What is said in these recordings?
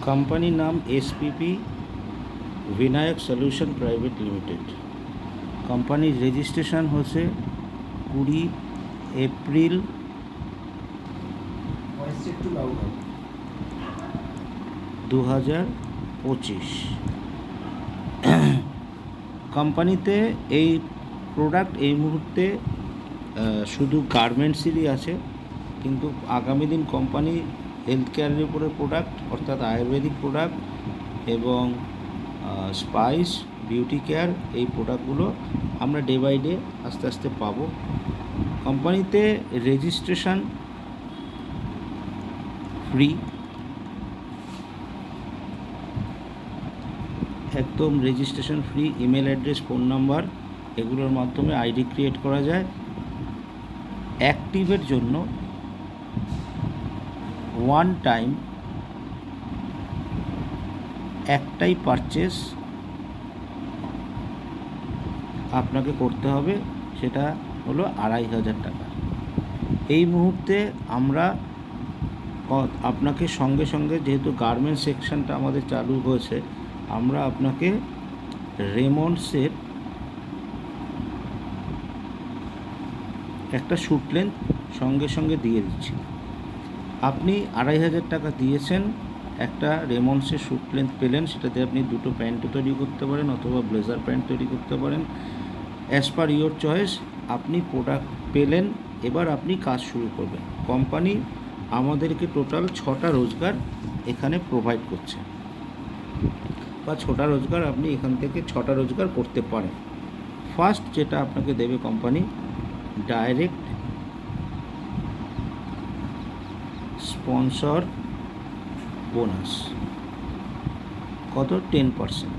কোম্পানির নাম SPP Vinayak solution private limited. কোম্পানির রেজিস্ট্রেশন হচ্ছে 20 এপ্রিল 2025। কোম্পানিতে এই প্রোডাক্ট এই মুহূর্তে শুধু গার্মেন্টসেরই আছে, কিন্তু আগামী দিন কোম্পানি হেলথ কেয়ারের উপরে প্রোডাক্ট অর্থাৎ আয়ুর্বেদিক প্রোডাক্ট এবং স্পাইস বিউটি কেয়ার এই প্রোডাক্টগুলো আমরা ডে বাই ডে আস্তে আস্তে পাবো। কোম্পানিতে রেজিস্ট্রেশন ফ্রি, একদম registration free. Email address, phone number এগুলোর মাধ্যমে আইডি ক্রিয়েট করা যায়। অ্যাক্টিভের জন্য ওয়ান টাইম একটাই পারচেস আপনাকে করতে হবে, সেটা হলো 2500 টাকা। এই মুহূর্তে আমরা আপনাকে সঙ্গে সঙ্গে, যেহেতু গার্মেন্টস সেকশনটা আমাদের চালু হয়েছে, আমরা আপনাকে রেমন্ডসের একটা স্যুট লেন্থ সঙ্গে সঙ্গে দিয়ে দিচ্ছি। আপনি 2500 টাকা দিয়েছেন, একটা রেমন্ডসের স্যুট লেন্থ পেলেন, সেটাতে আপনি দুটো প্যান্টও তৈরি করতে পারেন অথবা ব্লেজার প্যান্ট তৈরি করতে পারেন, অ্যাজ পার ইয়োর চয়েস। আপনি প্রোডাক্ট পেলেন, এবার আপনি কাজ শুরু করবেন। কোম্পানি আমাদেরকে টোটাল 6টা রোজগার এখানে প্রোভাইড করছে, বা 6টা রোজগার আপনি এখান থেকে 6টা রোজগার করতে পারেন। ফার্স্ট যেটা আপনাকে দেবে কোম্পানি, ডাইরেক্ট স্পন্সর বোনাস। কত? 10%।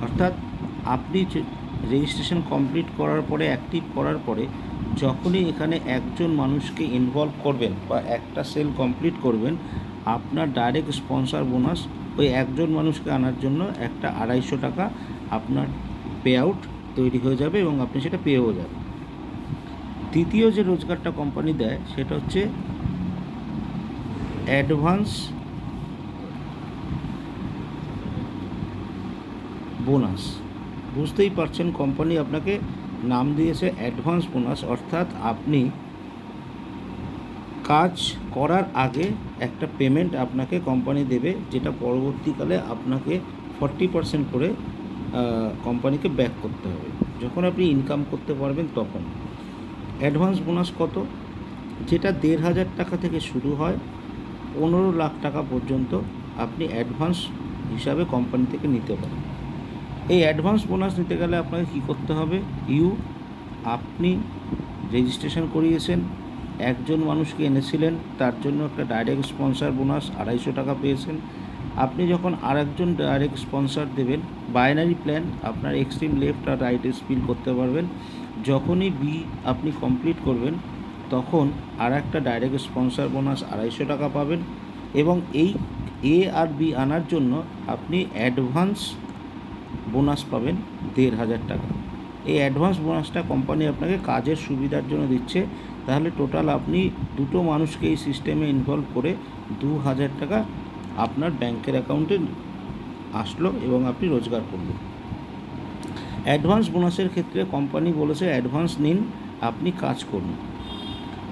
অর্থাৎ আপনি রেজিস্ট্রেশন কমপ্লিট করার পরে, অ্যাক্টিভ করার পরে, যখনই এখানে একজন মানুষকে ইনভলভ করবেন বা একটা সেল কমপ্লিট করবেন, আপনার ডাইরেক্ট স্পন্সর বোনাস ওই একজন মানুষকে আনার জন্য একটা 250 টাকা আপনার পে আউট তৈরি হয়ে যাবে এবং আপনি সেটা পেয়েও যাবেন। দ্বিতীয় যে রোজগারটা কোম্পানি দেয় সেটা হচ্ছে অ্যাডভান্স বোনাস। বুঝতেই পারছেন, কোম্পানি আপনাকে নাম দিয়েছে অ্যাডভান্স বোনাস, অর্থাৎ আপনি কাজ করার আগে একটা পেমেন্ট আপনাকে কোম্পানি দেবে, যেটা পরবর্তীকালে আপনাকে 40% করে কোম্পানিকে ব্যাক করতে হবে যখন আপনি ইনকাম করতে পারবেন তখন। অ্যাডভান্স বোনাস কত? যেটা 1500 টাকা থেকে শুরু হয়, 15 লাখ টাকা পর্যন্ত আপনি অ্যাডভান্স হিসাবে কোম্পানি থেকে নিতে পারেন। এই অ্যাডভান্স বোনাস নিতে গেলে আপনাকে কী করতে হবে? আপনি রেজিস্ট্রেশন করিয়েছেন, একজন মানুষকে এনেছিলেন, তার জন্য একটা ডাইরেক্ট স্পন্সর বোনাস 250 টাকা পেয়েছেন। আপনি যখন আরেকজন ডাইরেক্ট স্পন্সর দেবেন, বাইনারি প্ল্যান, আপনার এক্সট্রিম লেফট আর রাইট স্পিন করতে পারবেন। যখনই বি আপনি কমপ্লিট করবেন, তখন আর একটা ডাইরেক্ট স্পন্সর বোনাস 250 টাকা পাবেন। এবং এই এ আর বি আনার জন্য আপনি অ্যাডভান্স বোনাস পাবেন 1500 টাকা। এই অ্যাডভান্স বোনাসটা কোম্পানি আপনাকে কাজের সুবিধার জন্য দিচ্ছে। তাহলে টোটাল আপনি দুটো মানুষকে এই সিস্টেমে ইনভলভ করে 2000 টাকা আপনার ব্যাংকের অ্যাকাউন্টে আসলো এবং আপনি রোজগার করলেন। অ্যাডভান্স বোনাসের ক্ষেত্রে কোম্পানি বলেছে অ্যাডভান্স নিন, আপনি কাজ করুন।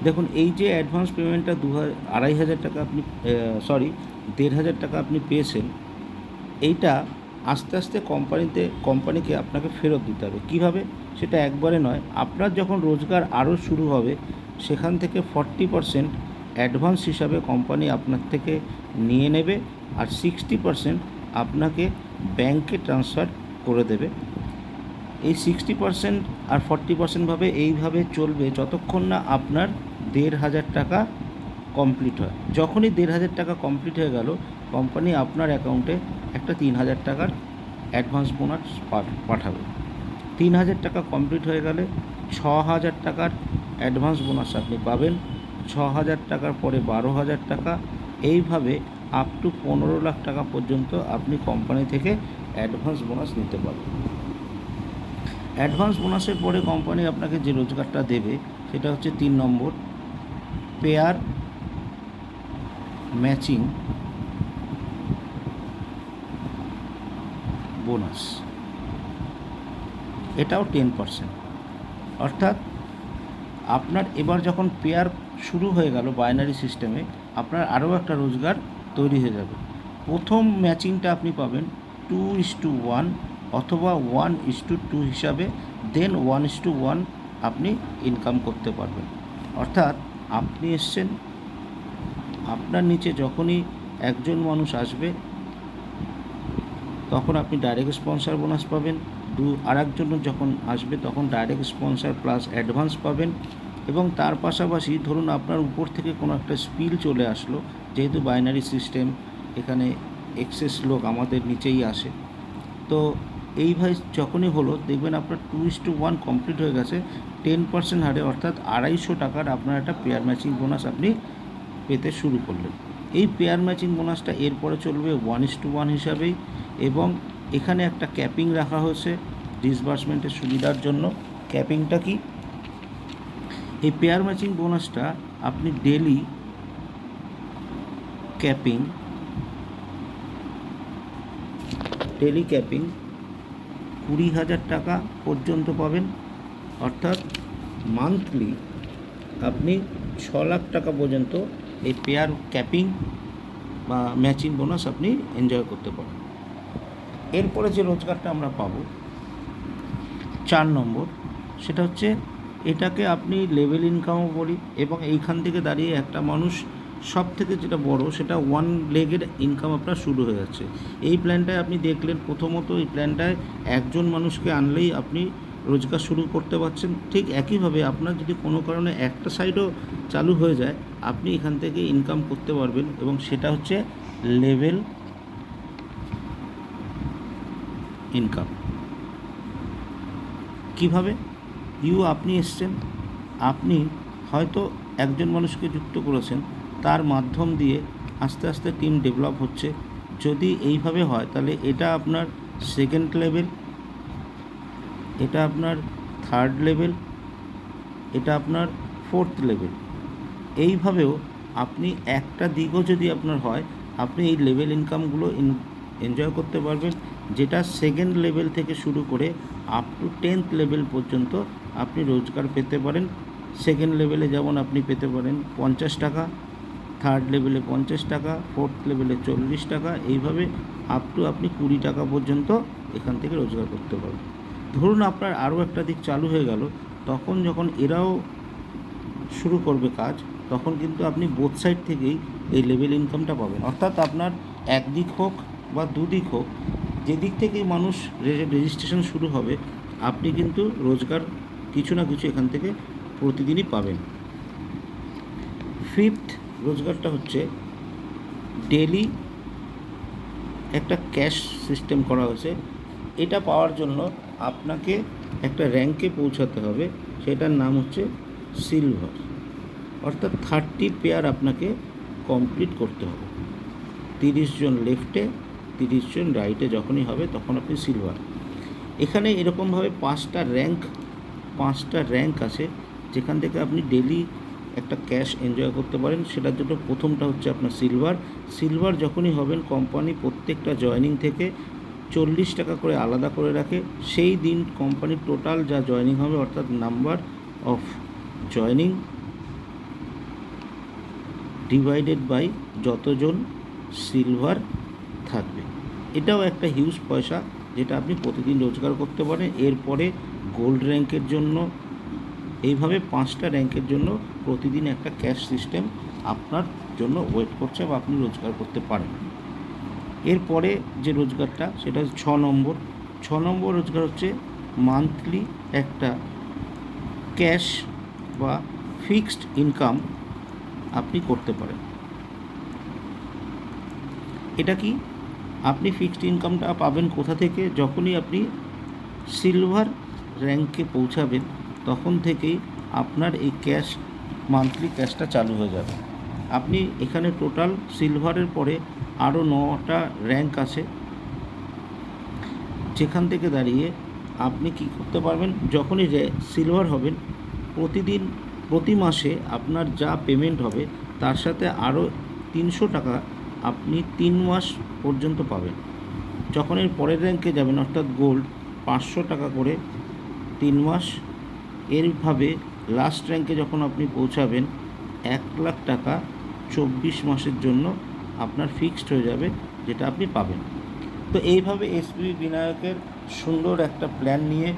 দেখুন, এই যে অ্যাডভান্স পেমেন্টটা 2500 টাকা আপনি 1500 টাকা আপনি পেয়েছেন, এইটা আস্তে আস্তে কোম্পানিকে আপনাকে ফেরত দিতে হবে। কীভাবে? সেটা একবারে নয়, আপনার যখন রোজগার আরও শুরু হবে, সেখান থেকে 40% অ্যাডভান্স হিসাবে কোম্পানি আপনার থেকে নিয়ে নেবে, আর 60% আপনাকে ব্যাংকে ট্রান্সফার করে দেবে। এই 60% আর 40% এইভাবে চলবে যতক্ষণ না আপনার 1500 টাকা কমপ্লিট হয়। যখনই 1500 টাকা কমপ্লিট হয়ে গেল, কোম্পানি আপনার অ্যাকাউন্টে একটা 3000 টাকার অ্যাডভান্স বোনাস পাঠাবে। 3000 টাকা কমপ্লিট হয়ে গেলে 6000 টাকার অ্যাডভান্স বোনাস আপনি পাবেন। 6000 টাকার পরে 12000 টাকা, এইভাবে আপ টু 15 লাখ টাকা পর্যন্ত আপনি কোম্পানি থেকে অ্যাডভান্স বোনাস নিতে পারবেন। অ্যাডভান্স বোনাসের পরে কোম্পানি আপনাকে যে রোজগারটা দেবে সেটা হচ্ছে 3 নম্বর, পেয়ার ম্যাচিং বোনাস, এটাও 10%। অর্থাৎ আপনার এবার যখন পেয়ার শুরু হয়ে গেল বাইনারি সিস্টেমে, আপনার আরও একটা রোজগার তৈরি হয়ে যাবে। প্রথম ম্যাচিংটা আপনি পাবেন 2:1 অথবা 1:2 হিসাবে, দেন 1:1 আপনি ইনকাম করতে পারবেন। অর্থাৎ আপনি এসছেন, আপনার নিচে যখনই একজন মানুষ আসবে তখন আপনি ডাইরেক্ট স্পন্সর বোনাস পাবেন, আরেকজন যখন আসবে তখন ডাইরেক্ট স্পন্সর প্লাস অ্যাডভান্স পাবেন। এবং তার পাশাপাশি ধরুন আপনার উপর থেকে কোনো একটা স্পিল চলে আসলো, যেহেতু বাইনারি সিস্টেম এখানে এক্সেস লোক আমাদের নিচেই আসে, তো এইভাবে যখনই হলো দেখবেন আপনার 2:1 কমপ্লিট হয়ে গেছে 10% হারে, অর্থাৎ 250 টাকার আপনার একটা পেয়ার ম্যাচিং বোনাস আপনি পেতে শুরু করলেন। এই পেয়ার ম্যাচিং বোনাসটা এরপরে চলবে 1:1 হিসাবেই, এবং এখানে একটা ক্যাপিং রাখা হয়েছে ডিসবার্সমেন্টের সুবিধার জন্য। ক্যাপিংটা কি? এই পেয়ার ম্যাচিং বোনাসটা আপনি ডেলি ক্যাপিং 20,000 টাকা পর্যন্ত পাবেন। অর্থাৎ মান্থলি আপনি 6 লাখ টাকা পর্যন্ত এই পেয়ার ক্যাপিং বা ম্যাচিং বোনাস আপনি এনজয় করতে পারেন। এরপরে যে রোজগারটা আমরা পাবো 4 নম্বর, সেটা হচ্ছে এটাকে আপনি লেভেল ইনকামও বলি, এবং এইখান থেকে দাঁড়িয়ে একটা মানুষ সব থেকে যেটা বড় সেটা 1 লেগের ইনকাম আপনার শুরু হয়ে যাচ্ছে। এই প্ল্যানটায় আপনি দেখলেন, প্রথমত এই প্ল্যানটায় একজন মানুষকে আনলেই আপনি রোজগার শুরু করতে পারছেন। ঠিক একইভাবে আপনার যদি কোনো কারণে একটা সাইডও চালু হয়ে যায়, আপনি এখান থেকে ইনকাম করতে পারবেন, এবং সেটা হচ্ছে লেভেল ইনকাম। কিভাবে? আপনি এসছেন, আপনি হয়তো একজন মানুষকে যুক্ত করেছেন, তার মাধ্যম দিয়ে আস্তে আস্তে টিম ডেভেলপ হচ্ছে। যদি এইভাবে হয় তাহলে এটা আপনার সেকেন্ড লেভেল, এটা আপনার থার্ড লেভেল, এটা আপনার ফোর্থ লেভেল। এইভাবেও আপনি একটা দিকও যদি আপনার হয়, আপনি এই লেভেল ইনকামগুলো এনজয় করতে পারবেন, যেটা সেকেন্ড লেভেল থেকে শুরু করে আপ টু 10th লেভেল পর্যন্ত আপনি রোজগার পেতে পারেন। সেকেন্ড লেভেলে যেমন আপনি পেতে পারেন 50 টাকা, থার্ড লেভেলে 50 টাকা, ফোর্থ লেভেলে 40 টাকা, এইভাবে আপ টু আপনি 20 টাকা পর্যন্ত এখান থেকে রোজগার করতে পারবেন। ধরুন আপনার আরও একটা দিক চালু হয়ে গেল, তখন যখন এরাও শুরু করবে কাজ, তখন কিন্তু আপনি বোথ সাইড থেকেই এই লেভেল ইনকামটা পাবেন। অর্থাৎ আপনার একদিক হোক বা দুদিক হোক, যেদিক থেকেই মানুষ রেজিস্ট্রেশন শুরু হবে, আপনি কিন্তু রোজগার কিছু না কিছু এখান থেকে প্রতিদিনই পাবেন। ফিফথ রোজগারটা হচ্ছে ডেলি একটা ক্যাশ সিস্টেম করা হয়েছে। এটা পাওয়ার জন্য আপনাকে একটা র্যাঙ্কে পৌঁছাতে হবে, সেটার নাম হচ্ছে সিলভার। অর্থাৎ 30 পেয়ার আপনাকে কমপ্লিট করতে হবে। 30 জন লেফটে, 30 জন রাইটে যখনই হবে তখন আপনি সিলভার। এখানে এরকমভাবে 5টা র্যাঙ্ক আছে, যেখান থেকে আপনি ডেলি একটা ক্যাশ এনজয় করতে পারেন। সেটার জন্য প্রথমটা হচ্ছে আপনার সিলভার যখনই হবেন, কোম্পানি প্রত্যেকটা জয়েনিং থেকে 40 টাকা করে আলাদা করে রাখে। সেই দিন কোম্পানির টোটাল যা জয়েনিং হবে, অর্থাৎ number of joining divided by যতজন সিলভার থাকবে, এটাও একটা হিউজ পয়সা, যেটা আপনি প্রতিদিন রোজগার করতে পারেন। এরপরে গোল্ড র্যাঙ্কের জন্য, এইভাবে 5টা র্যাঙ্কের জন্য প্রতিদিন একটা ক্যাশ সিস্টেম আপনার জন্য ওয়েট করছে, বা আপনি রোজগার করতে পারেন। এরপরে যে রোজগারটা সেটা হচ্ছে 6 নম্বর রোজগার হচ্ছে মান্থলি একটা ক্যাশ বা ফিক্সড ইনকাম আপনি করতে পারেন। এটা কি? আপনি ফিক্সড ইনকামটা পাবেন কোথা থেকে? যখনই আপনি সিলভার র্যাঙ্কে পৌঁছাবেন তখন থেকেই আপনার এই ক্যাশ, মান্থলি ক্যাশটা চালু হয়ে যাবে। আপনি এখানে টোটাল সিলভারের পরে আরও 9টা র্যাঙ্ক আছে, যেখান থেকে দাঁড়িয়ে আপনি কি করতে পারবেন, যখনই সিলভার হবেন প্রতি মাসে আপনার যা পেমেন্ট হবে তার সাথে আরও 300 টাকা আপনি 3 মাস পর্যন্ত পাবেন। যখন এর পরের র্যাঙ্কে যাবেন অর্থাৎ গোল্ড 500 টাকা করে 3 মাস, এরভাবে লাস্ট র্যাঙ্কে যখন আপনি পৌঁছাবেন 1,00,000 টাকা 24 মাসের জন্য আপনার ফিক্সড হয়ে যাবে, যেটা আপনি পাবেন। তো এইভাবে এসপিবি বিনায়কের সুন্দর একটা প্ল্যান নিয়ে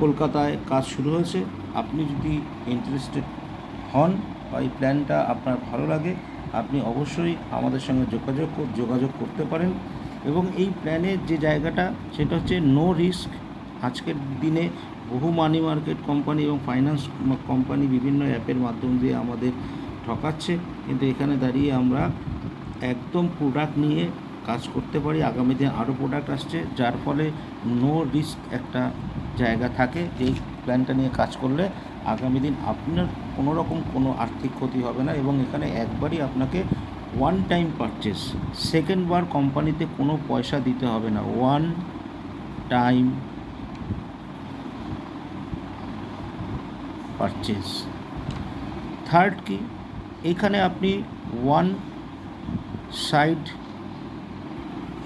কলকাতায় কাজ শুরু হয়েছে। আপনি যদি ইন্টারেস্টেড হন বা এই প্ল্যানটা আপনার ভালো লাগে, আপনি অবশ্যই আমাদের সঙ্গে যোগাযোগ করতে পারেন। এবং এই প্ল্যানের যে জায়গাটা সেটা হচ্ছে নো রিস্ক। আজকের দিনে বহু মানি মার্কেট কোম্পানি এবং ফাইন্যান্স কোম্পানি বিভিন্ন অ্যাপের মাধ্যম দিয়ে আমাদের ঠকাচ্ছে, কিন্তু এখানে দাঁড়িয়ে আমরা একদম প্রোডাক্ট নিয়ে কাজ করতে পারি। আগামী দিন আরও প্রোডাক্ট আসছে, যার ফলে নো রিস্ক একটা জায়গা থাকে। এই প্ল্যানটা নিয়ে কাজ করলে আগামী দিন আপনার কোনো রকম কোনো আর্থিক ক্ষতি হবে না, এবং এখানে একবারই আপনাকে ওয়ান টাইম পারচেস, সেকেন্ডবার কোম্পানিতে কোনো পয়সা দিতে হবে না, ওয়ান টাইম পারচেস। থার্ড কি, এখানে আপনি ওয়ান সাইড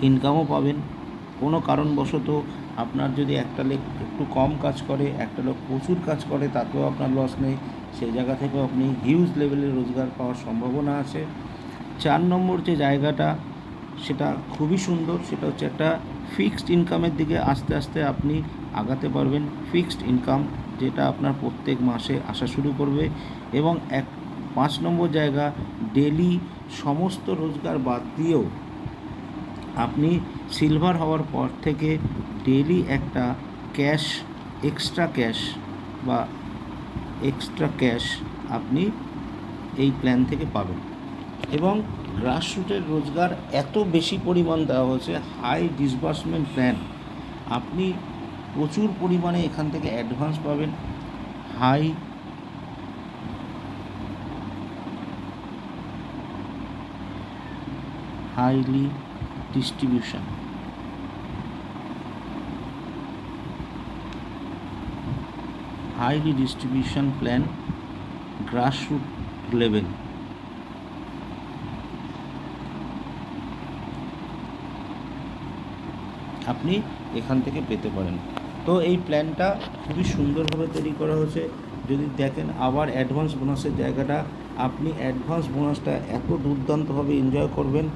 ইনকামও পাবেন। কোনো কারণবশত আপনার যদি একটা লোক একটু কম কাজ করে, একটা লোক প্রচুর কাজ করে, তাতেও আপনার লস নেই, সেই জায়গা থেকেও আপনি হিউজ লেভেলের রোজগার পাওয়ার সম্ভাবনা আছে। 4 নম্বর যে জায়গাটা সেটা খুবই সুন্দর, সেটা হচ্ছে একটা ফিক্সড ইনকামের দিকে আস্তে আস্তে আপনি আগাতে পারবেন। ফিক্সড ইনকাম যেটা আপনার প্রত্যেক মাসে আসা শুরু করবে। এবং 5 নম্বর জায়গা, ডেলি সমস্ত রোজগার বাদ দিয়েও আপনি সিলভার হওয়ার পর থেকে ডেলি একটা এক্সট্রা ক্যাশ আপনি এই প্ল্যান থেকে পাবেন। এবং গ্রাসরুটের রোজগার এত বেশি পরিমাণ দেওয়া হয়েছে, হাই ডিসবার্সমেন্ট প্ল্যান, আপনি প্রচুর পরিমাণে এখান থেকে অ্যাডভান্স পাবেন। Highly distribution plan, grassroot level. আপনি এখান থেকে পেতে পারেন। তো এই প্ল্যানটা খুবই সুন্দরভাবে তৈরি করা হয়েছে। যদি দেখেন আবার অ্যাডভান্স বোনাসের জায়গাটা, আপনি অ্যাডভান্স বোনাসটা এত দুর্দান্তভাবে এনজয় করবেন।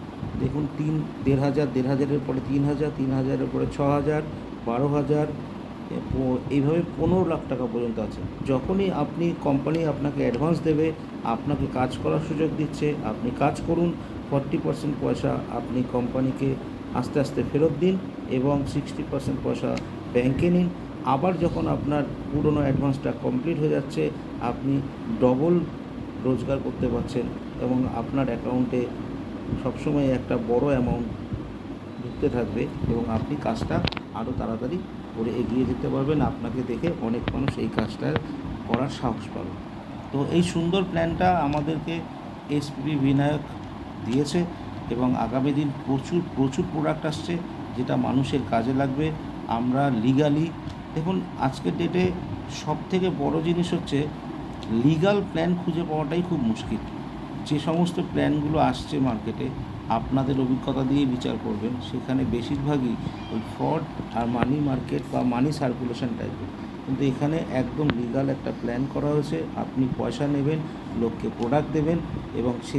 দেখুন 1,500, 1,500-এর পরে 3,000, 3,000-এর পরে 6,000, 12,000, এইভাবে 15 লাখ টাকা পর্যন্ত আছে। যখনই আপনি কোম্পানি আপনাকে অ্যাডভান্স দেবে, আপনাকে কাজ করার সুযোগ দিচ্ছে, আপনি কাজ করুন, 40% পয়সা আপনি কোম্পানিকে আস্তে আস্তে ফেরত দিন এবং 60% পয়সা ব্যাংকে নিন। আবার যখন আপনার পুরনো অ্যাডভান্সটা কমপ্লিট হয়ে যাচ্ছে, আপনি ডবল রোজগার করতে পারছেন এবং আপনার অ্যাকাউন্টে সবসময় একটা বড় অ্যামাউন্ট ঢুকতে থাকবে এবং আপনি কাজটা আরও তাড়াতাড়ি করে এগিয়ে যেতে পারবেন। আপনাকে দেখে অনেক মানুষ এই কাজটা করার সাহস পাবে। তো এই সুন্দর প্ল্যানটা আমাদেরকে এসপিবি বিনায়ক দিয়েছে এবং আগামী দিন প্রচুর প্রোডাক্ট আসছে যেটা মানুষের কাজে লাগবে। আমরা লিগালি, দেখুন আজকের ডেটে সবথেকে বড় জিনিস হচ্ছে লিগাল প্ল্যান খুঁজে পাওয়াটাই খুব মুশকিল। যে সমস্ত প্ল্যানগুলো আসছে মার্কেটে, আপনাদের অভিজ্ঞতা দিয়ে বিচার করবেন, সেখানে বেশিরভাগই ওই ফ্রড আর মানি মার্কেট বা মানি সার্কুলেশন টাইপের। কিন্তু এখানে একদম লিগাল একটা প্ল্যান করা হয়েছে। আপনি পয়সা নেবেন, লোককে প্রোডাক্ট দেবেন এবং সে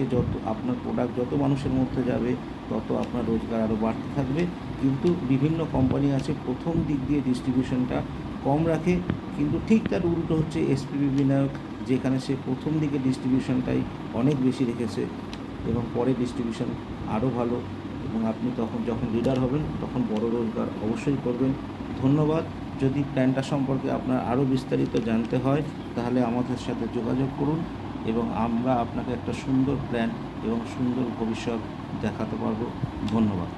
আপনার প্রোডাক্ট যত মানুষের মধ্যে যাবে তত আপনার রোজগার আরও বাড়তে থাকবে। কিন্তু বিভিন্ন কোম্পানি আছে প্রথম দিক দিয়ে ডিস্ট্রিবিউশনটা কম রাখে, কিন্তু ঠিক তার উল্টো হচ্ছে এসপিবি বিনায়ক, যেখানে সে প্রথম দিকে ডিস্ট্রিবিউশনটাই অনেক বেশি রেখেছে এবং পরে ডিস্ট্রিবিউশন আরও ভালো। এবং আপনি যখন লিডার হবেন তখন বড় রোজগার অবশ্যই করবেন। ধন্যবাদ। যদি প্ল্যানটা সম্পর্কে আপনার আরও বিস্তারিত জানতে হয় তাহলে আমাদের সাথে যোগাযোগ করুন এবং আমরা আপনাকে একটা সুন্দর প্ল্যান এবং সুন্দর ভবিষ্যৎ দেখাতে পারবো। ধন্যবাদ।